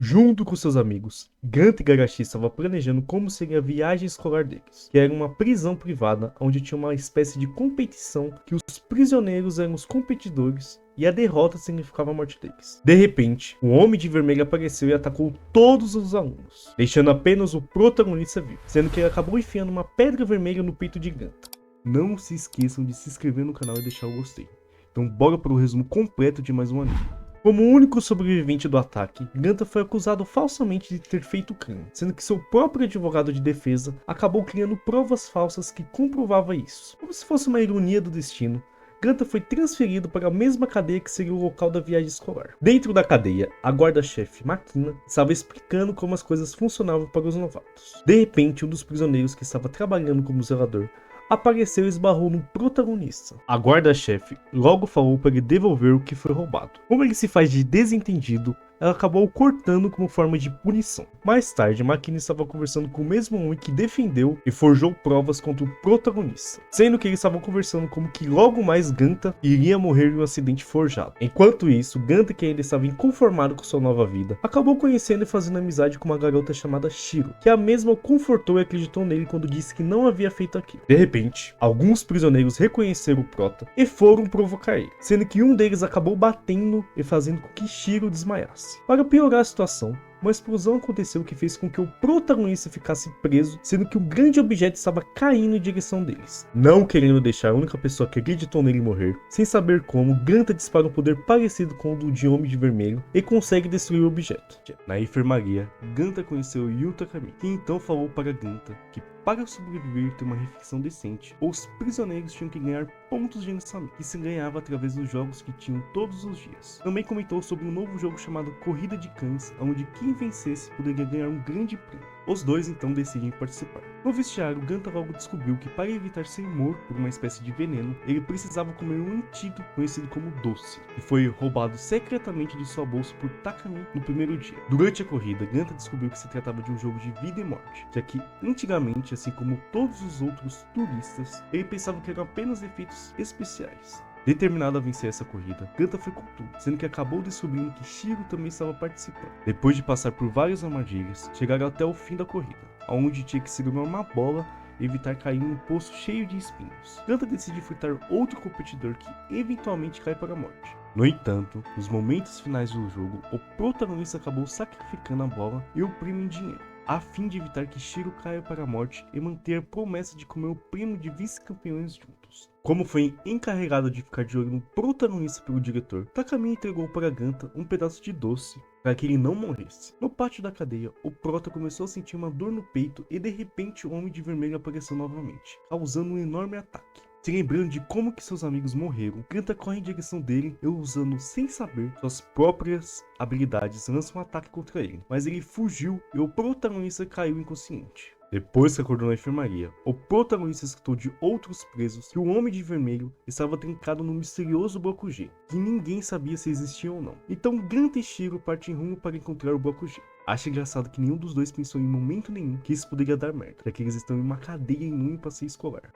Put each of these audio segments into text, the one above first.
Junto com seus amigos, Ganta e Garashi estavam planejando como seria a viagem escolar deles, que era uma prisão privada onde tinha uma espécie de competição que os prisioneiros eram os competidores e a derrota significava a morte deles. De repente, o Homem de Vermelho apareceu e atacou todos os alunos, deixando apenas o protagonista vivo, sendo que ele acabou enfiando uma pedra vermelha no peito de Ganta. Não se esqueçam de se inscrever no canal e deixar o gostei. Então bora para o resumo completo de mais um anime. Como o único sobrevivente do ataque, Ganta foi acusado falsamente de ter feito o crime, sendo que seu próprio advogado de defesa acabou criando provas falsas que comprovavam isso. Como se fosse uma ironia do destino, Ganta foi transferido para a mesma cadeia que seria o local da viagem escolar. Dentro da cadeia, a guarda-chefe Makina estava explicando como as coisas funcionavam para os novatos. De repente, um dos prisioneiros que estava trabalhando como zelador apareceu e esbarrou no protagonista. A guarda-chefe logo falou para ele devolver o que foi roubado. Como ele se faz de desentendido, ela acabou cortando como forma de punição. Mais tarde, Makina estava conversando com o mesmo homem que defendeu e forjou provas contra o protagonista, sendo que eles estavam conversando como que logo mais Ganta iria morrer em um acidente forjado. Enquanto isso, Ganta, que ainda estava inconformado com sua nova vida, acabou conhecendo e fazendo amizade com uma garota chamada Shiro, que a mesma confortou e acreditou nele quando disse que não havia feito aquilo. De repente, alguns prisioneiros reconheceram o Prota e foram provocar ele, sendo que um deles acabou batendo e fazendo com que Shiro desmaiasse. Para piorar a situação, uma explosão aconteceu que fez com que o protagonista ficasse preso, sendo que um grande objeto estava caindo em direção deles. Não querendo deixar a única pessoa que acreditou nele morrer, sem saber como, Ganta dispara um poder parecido com o do de Homem de Vermelho e consegue destruir o objeto. Na enfermaria, Ganta conheceu Yu Takami, que então falou para Ganta que para sobreviver e ter uma refeição decente, os prisioneiros tinham que ganhar pontos de lançamento, que se ganhava através dos jogos que tinham todos os dias. Também comentou sobre um novo jogo chamado Corrida de Cães, onde quem vencesse poderia ganhar um grande prêmio. Os dois então decidem participar. No vestiário, Ganta logo descobriu que para evitar ser morto por uma espécie de veneno, ele precisava comer um antídoto conhecido como doce, que foi roubado secretamente de sua bolsa por Takami no primeiro dia. Durante a corrida, Ganta descobriu que se tratava de um jogo de vida e morte, já que antigamente, assim como todos os outros turistas, ele pensava que eram apenas efeitos especiais. Determinado a vencer essa corrida, Ganta foi com tudo, sendo que acabou descobrindo que Shiro também estava participando. Depois de passar por várias armadilhas, chegaram até o fim da corrida, onde tinha que segurar uma bola e evitar cair em um poço cheio de espinhos. Ganta decide enfrentar outro competidor que eventualmente cai para a morte. No entanto, nos momentos finais do jogo, o protagonista acabou sacrificando a bola e o prêmio em dinheiro, a fim de evitar que Shiro caia para a morte e manter a promessa de comer o prêmio de vice-campeões juntos. Como foi encarregado de ficar de olho no protagonista pelo diretor, Takami entregou para Ganta um pedaço de doce para que ele não morresse. No pátio da cadeia, o Prota começou a sentir uma dor no peito e de repente o Homem de Vermelho apareceu novamente, causando um enorme ataque. Se lembrando de como que seus amigos morreram, Ganta corre em direção dele e, usando sem saber suas próprias habilidades, lança um ataque contra ele, mas ele fugiu e o protagonista caiu inconsciente. Depois que acordou na enfermaria, o protagonista escutou de outros presos que o Homem de Vermelho estava trancado no misterioso Bloco G, que ninguém sabia se existia ou não. Então Ganta e Shiro partem rumo para encontrar o Bloco G. Acho engraçado que nenhum dos dois pensou em momento nenhum que isso poderia dar merda, já que eles estão em uma cadeia em um passeio escolar.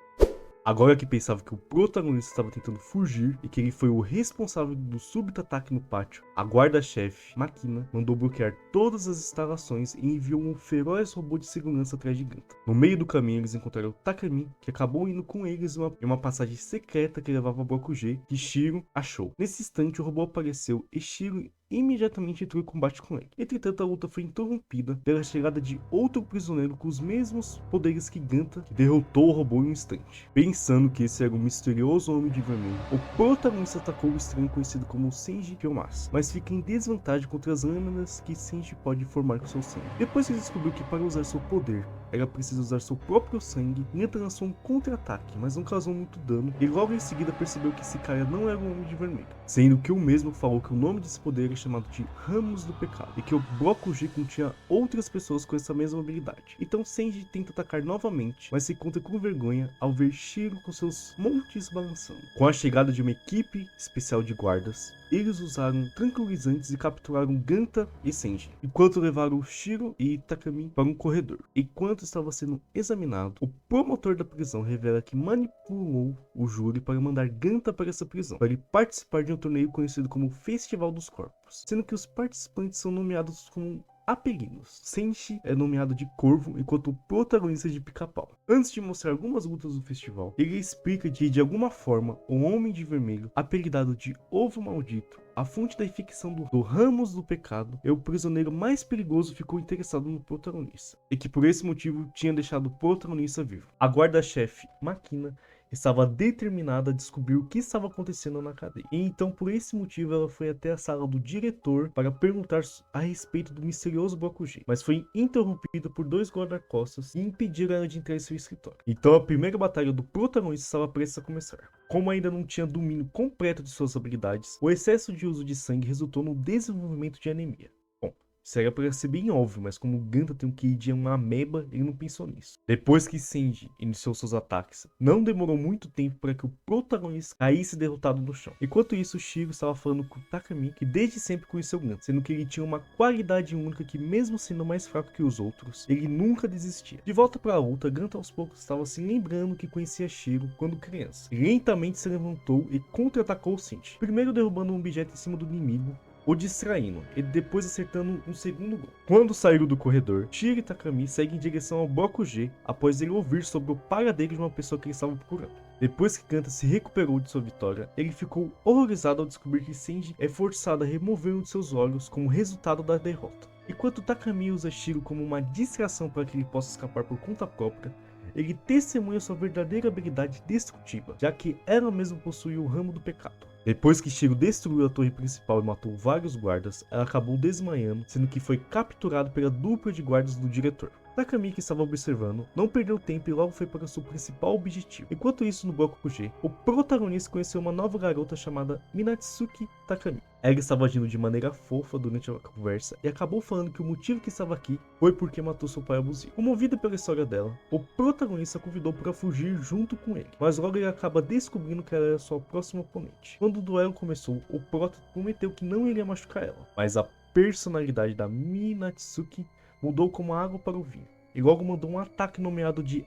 Agora que pensava que o protagonista estava tentando fugir e que ele foi o responsável do súbito ataque no pátio, a guarda-chefe, Makina, mandou bloquear todas as instalações e enviou um feroz robô de segurança atrás de Ganta. No meio do caminho eles encontraram Takami, que acabou indo com eles em uma passagem secreta que levava ao Bloco G, que Shiro achou. Nesse instante o robô apareceu e Shiro imediatamente entrou em combate com ele. Entretanto, a luta foi interrompida pela chegada de outro prisioneiro com os mesmos poderes que Ganta, que derrotou o robô em um instante. Pensando que esse era o misterioso Homem de Vermelho, o protagonista atacou o estranho conhecido como Senji Kiyomasa, mas fica em desvantagem contra as lâminas que Senji pode formar com seu sangue. Depois que ele descobriu que para usar seu poder era preciso usar seu próprio sangue, Ganta lançou um contra-ataque, mas não causou muito dano, e logo em seguida percebeu que esse cara não era o Homem de Vermelho, sendo que o mesmo falou que o nome desse poder é chamado de Ramos do Pecado, e que o Bloco G continha outras pessoas com essa mesma habilidade. Então Senji tenta atacar novamente, mas se encontra com vergonha ao ver Shiro com seus montes balançando. Com a chegada de uma equipe especial de guardas, eles usaram tranquilizantes e capturaram Ganta e Senji, enquanto levaram Shiro e Takami para um corredor. Enquanto estava sendo examinado, o promotor da prisão revela que manipulou o júri para mandar Ganta para essa prisão, para ele participar de um torneio conhecido como Festival dos Corpos, sendo que os participantes são nomeados como apelidos. Senshi é nomeado de Corvo, enquanto o protagonista de Pica-Pau. Antes de mostrar algumas lutas do festival, ele explica que de alguma forma o Homem de Vermelho, apelidado de Ovo Maldito, a fonte da infecção do ramos do pecado, e o prisioneiro mais perigoso, ficou interessado no protagonista, e que por esse motivo tinha deixado o protagonista vivo. A guarda-chefe Makina estava determinada a descobrir o que estava acontecendo na cadeia. E então, por esse motivo, ela foi até a sala do diretor para perguntar a respeito do misterioso Bakugou, mas foi interrompida por 2 guarda-costas e impediram ela de entrar em seu escritório. Então, a primeira batalha do protagonista estava prestes a começar. Como ainda não tinha domínio completo de suas habilidades, o excesso de uso de sangue resultou no desenvolvimento de anemia. Isso era para ser bem óbvio, mas como o Ganta tem um QI de uma ameba, ele não pensou nisso. Depois que Senji iniciou seus ataques, não demorou muito tempo para que o protagonista caísse derrotado no chão. Enquanto isso, Shiro estava falando com Takami, que desde sempre conheceu Ganta, sendo que ele tinha uma qualidade única que, mesmo sendo mais fraco que os outros, ele nunca desistia. De volta para a luta, Ganta aos poucos estava se lembrando que conhecia Shiro quando criança. Lentamente se levantou e contra-atacou Senji, primeiro derrubando um objeto em cima do inimigo, o distraindo, e depois acertando um segundo gol. Quando saíram do corredor, Shiro e Takami seguem em direção ao Bakugou após ele ouvir sobre o paradeiro de uma pessoa que eles estavam procurando. Depois que Ganta se recuperou de sua vitória, ele ficou horrorizado ao descobrir que Senji é forçado a remover um de seus olhos como resultado da derrota. Enquanto Takami usa Shiro como uma distração para que ele possa escapar por conta própria, ele testemunha sua verdadeira habilidade destrutiva, já que ela mesma possui o ramo do pecado. Depois que Shiro destruiu a torre principal e matou vários guardas, ela acabou desmaiando, sendo que foi capturado pela dupla de guardas do diretor. Takami, que estava observando, não perdeu tempo e logo foi para seu principal objetivo. Enquanto isso, no Bakugou, o protagonista conheceu uma nova garota chamada Minatsuki Takami. Ela estava agindo de maneira fofa durante a conversa e acabou falando que o motivo que estava aqui foi porque matou seu pai abusivo. Comovido pela história dela, o protagonista a convidou para fugir junto com ele, mas logo ele acaba descobrindo que ela era sua próxima oponente. Quando o duelo começou, o prota prometeu que não iria machucar ela, mas a personalidade da Minatsuki mudou como a água para o vinho, e logo mandou um ataque nomeado de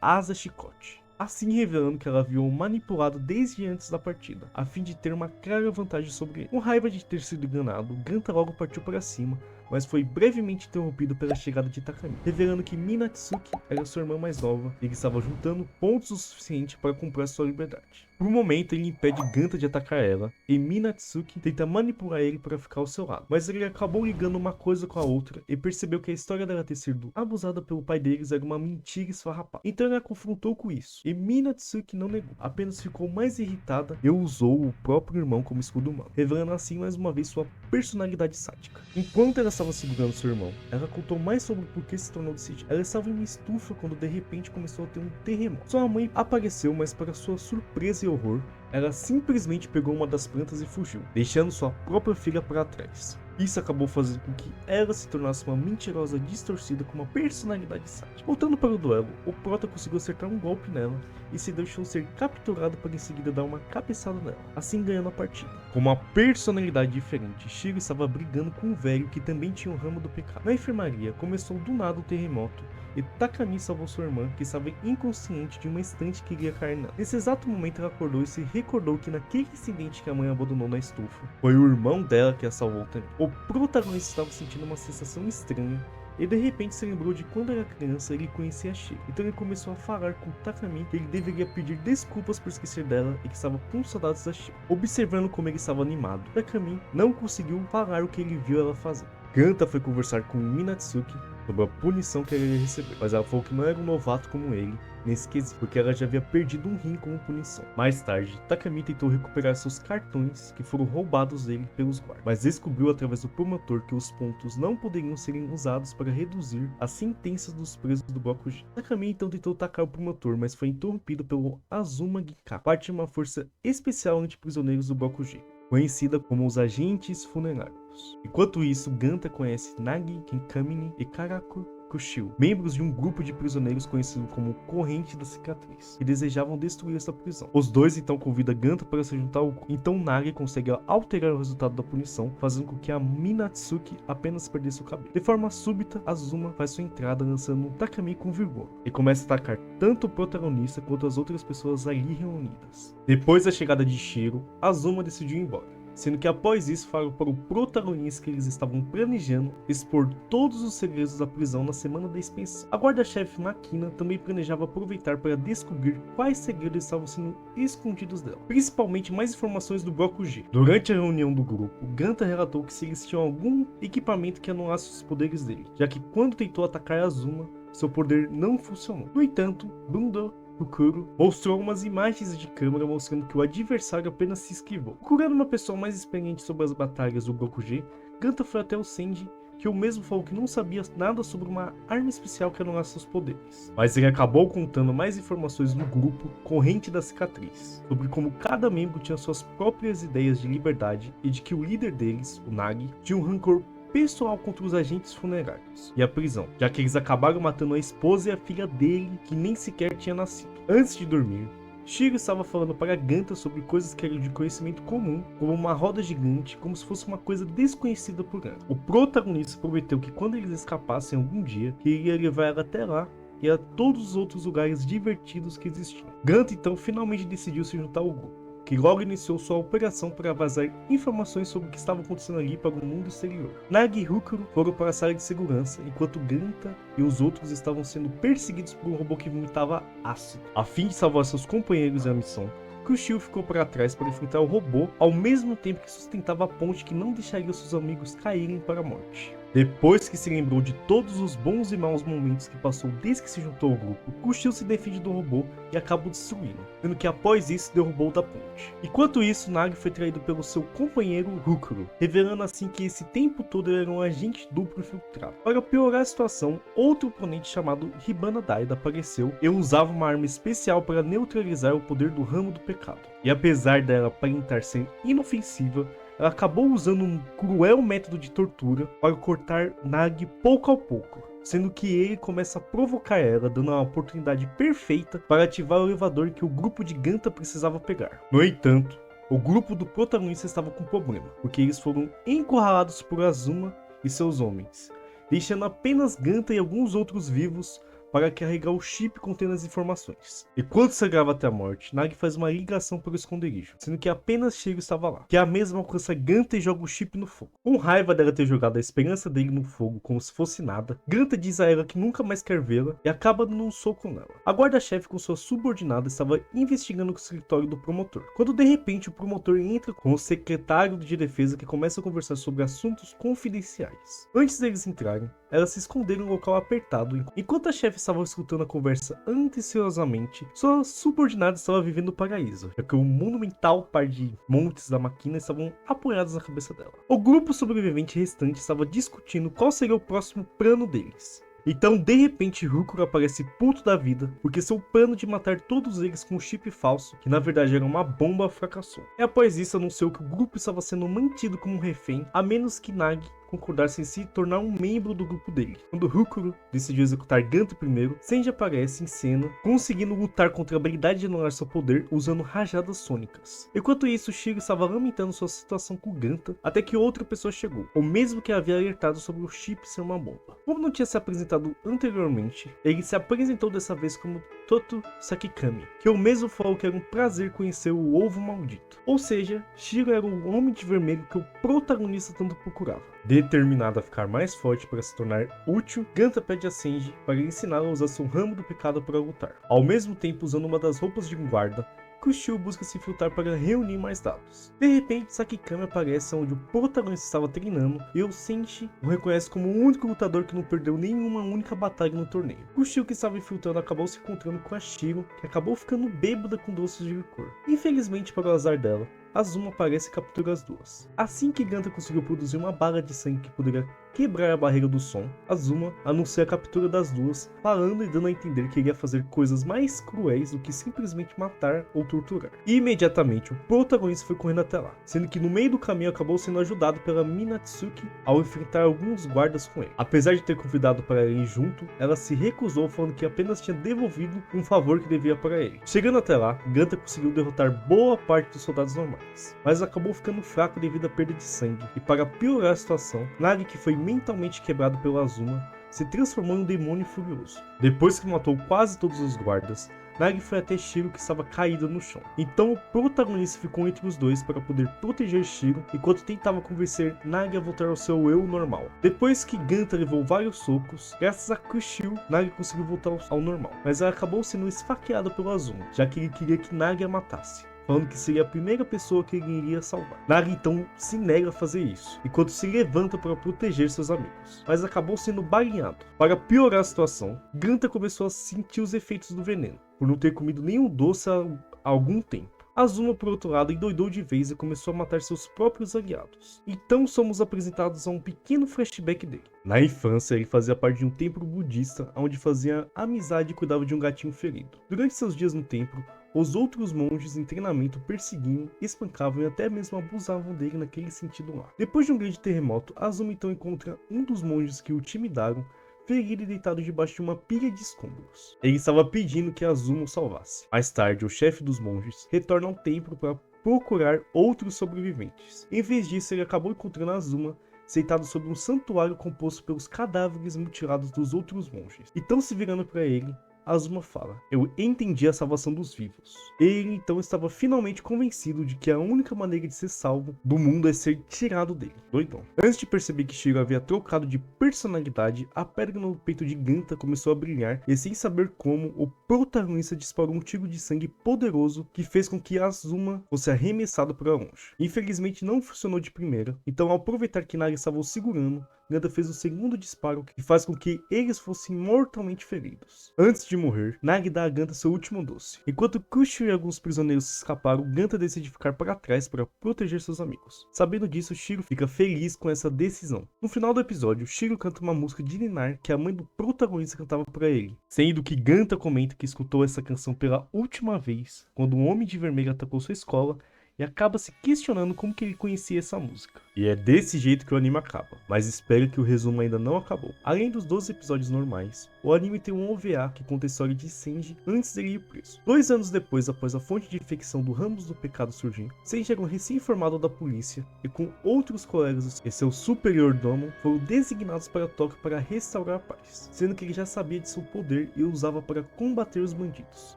Asa Chicote, assim revelando que ela havia o manipulado desde antes da partida, a fim de ter uma clara vantagem sobre ele. Com raiva de ter sido enganado, Ganta logo partiu para cima, mas foi brevemente interrompido pela chegada de Takami, revelando que Minatsuki era sua irmã mais nova e que estava juntando pontos o suficiente para comprar sua liberdade. Por um momento, ele impede Ganta de atacar ela, e Minatsuki tenta manipular ele para ficar ao seu lado, mas ele acabou ligando uma coisa com a outra e percebeu que a história dela ter sido abusada pelo pai deles era uma mentira esfarrapada. Então ele a confrontou com isso, e Minatsuki não negou, apenas ficou mais irritada e usou o próprio irmão como escudo humano, revelando assim mais uma vez sua personalidade sádica. Enquanto ela estava segurando seu irmão, ela contou mais sobre por que se tornou desse jeito. Ela estava em uma estufa quando de repente começou a ter um terremoto. Sua mãe apareceu, mas para sua surpresa e horror, ela simplesmente pegou uma das plantas e fugiu, deixando sua própria filha para trás. Isso acabou fazendo com que ela se tornasse uma mentirosa distorcida com uma personalidade sádica. Voltando para o duelo, o prota conseguiu acertar um golpe nela e se deixou ser capturado para em seguida dar uma cabeçada nela, assim ganhando a partida. Com uma personalidade diferente, Shiro estava brigando com um velho que também tinha o ramo do pecado. Na enfermaria, começou do nada o terremoto e Takami salvou sua irmã, que estava inconsciente, de uma estante que iria cair nela. Nesse exato momento, ela acordou e se recordou que naquele incidente que a mãe abandonou na estufa, foi o irmão dela que a salvou também. O protagonista estava sentindo uma sensação estranha e de repente se lembrou de quando era criança ele conhecia Shiro. Então ele começou a falar com Takami que ele deveria pedir desculpas por esquecer dela e que estava com saudades da Shiro. Observando como ele estava animado, Takami não conseguiu falar o que ele viu ela fazer. Ganta foi conversar com Minatsuki sobre a punição que ela ia receber, mas ela falou que não era um novato como ele nesse quesito, porque ela já havia perdido um rim como punição. Mais tarde, Takami tentou recuperar seus cartões que foram roubados dele pelos guardas, mas descobriu através do promotor que os pontos não poderiam serem usados para reduzir as sentenças dos presos do Bakugou. Takami então tentou atacar o promotor, mas foi interrompido pelo Azuma Gika, parte de uma força especial anti-prisioneiros do Bakugou, conhecida como os Agentes Funerários. Enquanto isso, Ganta conhece Nagi, Kinkamine e Karaku Kushio, membros de um grupo de prisioneiros conhecido como Corrente da Cicatriz, que desejavam destruir essa prisão. Os dois então convidam Ganta para se juntar ao grupo. Então Nagi consegue alterar o resultado da punição, fazendo com que a Minatsuki apenas perdesse o cabelo. De forma súbita, Azuma faz sua entrada lançando Takami com vigor e começa a atacar tanto o protagonista quanto as outras pessoas ali reunidas. Depois da chegada de Shiro, Azuma decidiu ir embora, sendo que após isso falaram para o protagonista que eles estavam planejando expor todos os segredos da prisão na semana da expensão. A guarda-chefe Makina também planejava aproveitar para descobrir quais segredos estavam sendo escondidos dela, principalmente mais informações do Bloco G. Durante a reunião do grupo, Ganta relatou que se eles tinham algum equipamento que anulasse os poderes dele, já que quando tentou atacar Azuma, seu poder não funcionou. No entanto, Bundo Kukuro mostrou algumas imagens de câmera mostrando que o adversário apenas se esquivou. Procurando uma pessoa mais experiente sobre as batalhas do Bloco G, Ganta foi até o Senji, que o mesmo falou que não sabia nada sobre uma arma especial que anulasse seus poderes. Mas ele acabou contando mais informações no grupo Corrente da Cicatriz, sobre como cada membro tinha suas próprias ideias de liberdade e de que o líder deles, o Nagi, tinha um rancor pessoal contra os agentes funerários e a prisão, já que eles acabaram matando a esposa e a filha dele, que nem sequer tinha nascido. Antes de dormir, Shiro estava falando para Ganta sobre coisas que eram de conhecimento comum, como uma roda gigante, como se fosse uma coisa desconhecida por Ganta. O protagonista prometeu que quando eles escapassem algum dia, que iria levar ela até lá e a todos os outros lugares divertidos que existiam. Ganta então finalmente decidiu se juntar ao grupo, que logo iniciou sua operação para vazar informações sobre o que estava acontecendo ali para o mundo exterior. Nagi e Hukuro foram para a sala de segurança, enquanto Ganta e os outros estavam sendo perseguidos por um robô que vomitava ácido. A fim de salvar seus companheiros e a missão, Kushio ficou para trás para enfrentar o robô, ao mesmo tempo que sustentava a ponte que não deixaria seus amigos caírem para a morte. Depois que se lembrou de todos os bons e maus momentos que passou desde que se juntou ao grupo, Kushio se defende do robô e acaba o destruindo, sendo que após isso derrubou da ponte. Enquanto isso, Nagi foi traído pelo seu companheiro Hukuro, revelando assim que esse tempo todo ele era um agente duplo infiltrado. Para piorar a situação, outro oponente chamado Hibana Daida apareceu e usava uma arma especial para neutralizar o poder do Ramo do Pecado. E apesar dela aparentar ser inofensiva, ela acabou usando um cruel método de tortura para cortar Nagi pouco a pouco, sendo que ele começa a provocar ela, dando uma oportunidade perfeita para ativar o elevador que o grupo de Ganta precisava pegar. No entanto, o grupo do protagonista estava com problema, porque eles foram encurralados por Azuma e seus homens, deixando apenas Ganta e alguns outros vivos para carregar o chip contendo as informações. E quando se agrava até a morte, Nagi faz uma ligação para o esconderijo, sendo que apenas Shiro estava lá, que a mesma alcança Ganta e joga o chip no fogo. Com raiva dela ter jogado a esperança dele no fogo como se fosse nada, Ganta diz a ela que nunca mais quer vê-la e acaba dando um soco nela. A guarda-chefe com sua subordinada estava investigando o escritório do promotor, quando de repente o promotor entra com o secretário de defesa que começa a conversar sobre assuntos confidenciais. Antes deles entrarem, elas se esconderam em um local apertado. Enquanto a chefe estava escutando a conversa atenciosamente, sua subordinada estava vivendo o paraíso, já que o monumental par de montes da máquina estavam apoiados na cabeça dela. O grupo sobrevivente restante estava discutindo qual seria o próximo plano deles. Então, de repente, Hukuro aparece puto da vida, porque seu plano de matar todos eles com um chip falso, que na verdade era uma bomba, fracassou. E após isso, anunciou que o grupo estava sendo mantido como um refém, a menos que Nagi concordasse em se tornar um membro do grupo dele. Quando Hukuro decidiu executar Ganta primeiro, Senji aparece em cena, conseguindo lutar contra a habilidade de anular seu poder usando rajadas sônicas. Enquanto isso, Shiro estava lamentando sua situação com Ganta, até que outra pessoa chegou, o mesmo que havia alertado sobre o chip ser uma bomba. Como não tinha se apresentado anteriormente, ele se apresentou dessa vez como Toto Sakikami, que o mesmo falou que era um prazer conhecer o ovo maldito. Ou seja, Shiro era o homem de vermelho que o protagonista tanto procurava. Determinado a ficar mais forte para se tornar útil, Ganta pede a Senji para ensiná-la a usar seu ramo do pecado para lutar. Ao mesmo tempo, usando uma das roupas de um guarda, Kushio busca se infiltrar para reunir mais dados. De repente, Sakikami aparece onde o protagonista estava treinando e o Senshi o reconhece como o único lutador que não perdeu nenhuma única batalha no torneio. Kushio, que estava infiltrando, acabou se encontrando com a Shiro, que acabou ficando bêbada com doces de licor. Infelizmente, para o azar dela, Azuma aparece e captura as duas. Assim que Ganta conseguiu produzir uma bala de sangue que poderia quebrar a barreira do som, Azuma anuncia a captura das duas, falando e dando a entender que iria fazer coisas mais cruéis do que simplesmente matar ou torturar. E imediatamente o protagonista foi correndo até lá, sendo que no meio do caminho acabou sendo ajudado pela Minatsuki ao enfrentar alguns guardas com ele. Apesar de ter convidado para ir junto, ela se recusou, falando que apenas tinha devolvido um favor que devia para ele. Chegando até lá, Ganta conseguiu derrotar boa parte dos soldados normais, mas acabou ficando fraco devido à perda de sangue, e para piorar a situação, Nagi, que foi mentalmente quebrado pelo Azuma, se transformou em um demônio furioso. Depois que matou quase todos os guardas, Nagi foi até Shiro, que estava caído no chão. Então o protagonista ficou entre os dois para poder proteger Shiro, enquanto tentava convencer Nagi a voltar ao seu eu normal. Depois que Ganta levou vários socos, graças a Kushio, Nagi conseguiu voltar ao normal, mas ela acabou sendo esfaqueada pelo Azuma, já que ele queria que Nagi a matasse, falando que seria a primeira pessoa que ele iria salvar. Nagi então se nega a fazer isso, enquanto se levanta para proteger seus amigos, mas acabou sendo balinhado. Para piorar a situação, Ganta começou a sentir os efeitos do veneno, por não ter comido nenhum doce há algum tempo. Azuma, por outro lado, endoidou de vez e começou a matar seus próprios aliados. Então somos apresentados a um pequeno flashback dele. Na infância, ele fazia parte de um templo budista, onde fazia amizade e cuidava de um gatinho ferido. Durante seus dias no templo, os outros monges em treinamento perseguiam, espancavam e até mesmo abusavam dele naquele sentido lá. Depois de um grande terremoto, Azuma então encontra um dos monges que o intimidaram, ferido e deitado debaixo de uma pilha de escombros. Ele estava pedindo que Azuma o salvasse. Mais tarde, o chefe dos monges retorna ao templo para procurar outros sobreviventes. Em vez disso, ele acabou encontrando Azuma sentado sobre um santuário composto pelos cadáveres mutilados dos outros monges. Então, se virando para ele, Azuma fala: "Eu entendi a salvação dos vivos." Ele então estava finalmente convencido de que a única maneira de ser salvo do mundo é ser tirado dele. Doidão. Antes de perceber que Shiro havia trocado de personalidade, a pedra no peito de Ganta começou a brilhar e, sem saber como, o protagonista disparou um tiro de sangue poderoso que fez com que Azuma fosse arremessado para longe. Infelizmente não funcionou de primeira, então ao aproveitar que Nagi estava o segurando, Ganta fez o segundo disparo que faz com que eles fossem mortalmente feridos. Antes de morrer, Nagi dá a Ganta seu último doce. Enquanto Kushio e alguns prisioneiros escaparam, Ganta decide ficar para trás para proteger seus amigos. Sabendo disso, Shiro fica feliz com essa decisão. No final do episódio, Shiro canta uma música de ninar que a mãe do protagonista cantava para ele, sendo que Ganta comenta que escutou essa canção pela última vez quando um homem de vermelho atacou sua escola e acaba se questionando como que ele conhecia essa música. E é desse jeito que o anime acaba, mas espero que o resumo ainda não acabou. Além dos 12 episódios normais, o anime tem um OVA que conta a história de Senji antes dele ir preso. 2 anos depois, após a fonte de infecção do Ramos do Pecado surgir, Senji era um recém-formado da polícia e com outros colegas e seu superior domo foram designados para Tóquio para restaurar a paz, sendo que ele já sabia de seu poder e o usava para combater os bandidos.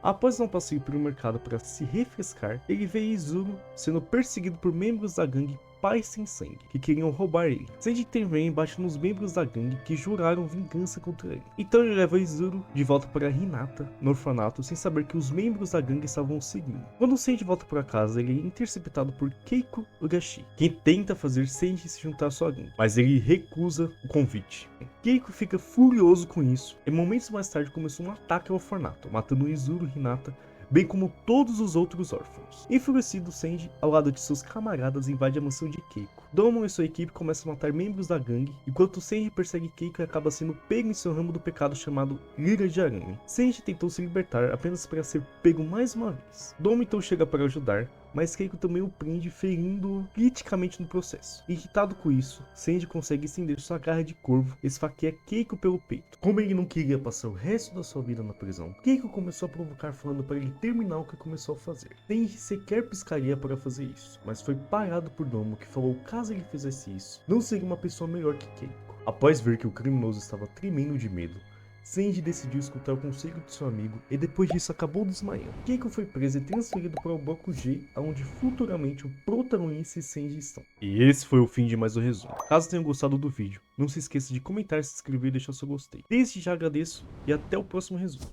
Após um passeio pelo mercado para se refrescar, ele vê Izuru sendo perseguido por membros da gangue Paz Sem Sangue, que queriam roubar ele. Senji também bate nos membros da gangue que juraram vingança contra ele. Então ele leva Izuru de volta para Hinata, no orfanato, sem saber que os membros da gangue estavam o seguindo. Quando Senji volta para casa, ele é interceptado por Keiko Ugashi, quem tenta fazer Senji se juntar à sua gangue, mas ele recusa o convite. Keiko fica furioso com isso, e momentos mais tarde começou um ataque ao orfanato, matando Izuru e Hinata, bem como todos os outros órfãos. Enfurecido, Senji, ao lado de seus camaradas, invade a mansão de Keiko. Domon e sua equipe começam a matar membros da gangue, enquanto Senji persegue Keiko e acaba sendo pego em seu ramo do pecado chamado Lira de Arame. Senji tentou se libertar apenas para ser pego mais uma vez. Domon então chega para ajudar, mas Keiko também o prende, ferindo-o criticamente no processo. Irritado com isso, Senji consegue estender sua garra de corvo e esfaqueia Keiko pelo peito. Como ele não queria passar o resto da sua vida na prisão, Keiko começou a provocar falando para ele terminar o que começou a fazer. Senji sequer piscaria para fazer isso, mas foi parado por Domo, que falou que caso ele fizesse isso, não seria uma pessoa melhor que Keiko. Após ver que o criminoso estava tremendo de medo, Senji decidiu escutar o conselho de seu amigo e depois disso acabou desmaiando. Keiko foi preso e transferido para o bloco G, onde futuramente o protagonista e Senji estão. E esse foi o fim de mais um resumo. Caso tenham gostado do vídeo, não se esqueça de comentar, se inscrever e deixar seu gostei. Desde já agradeço e até o próximo resumo.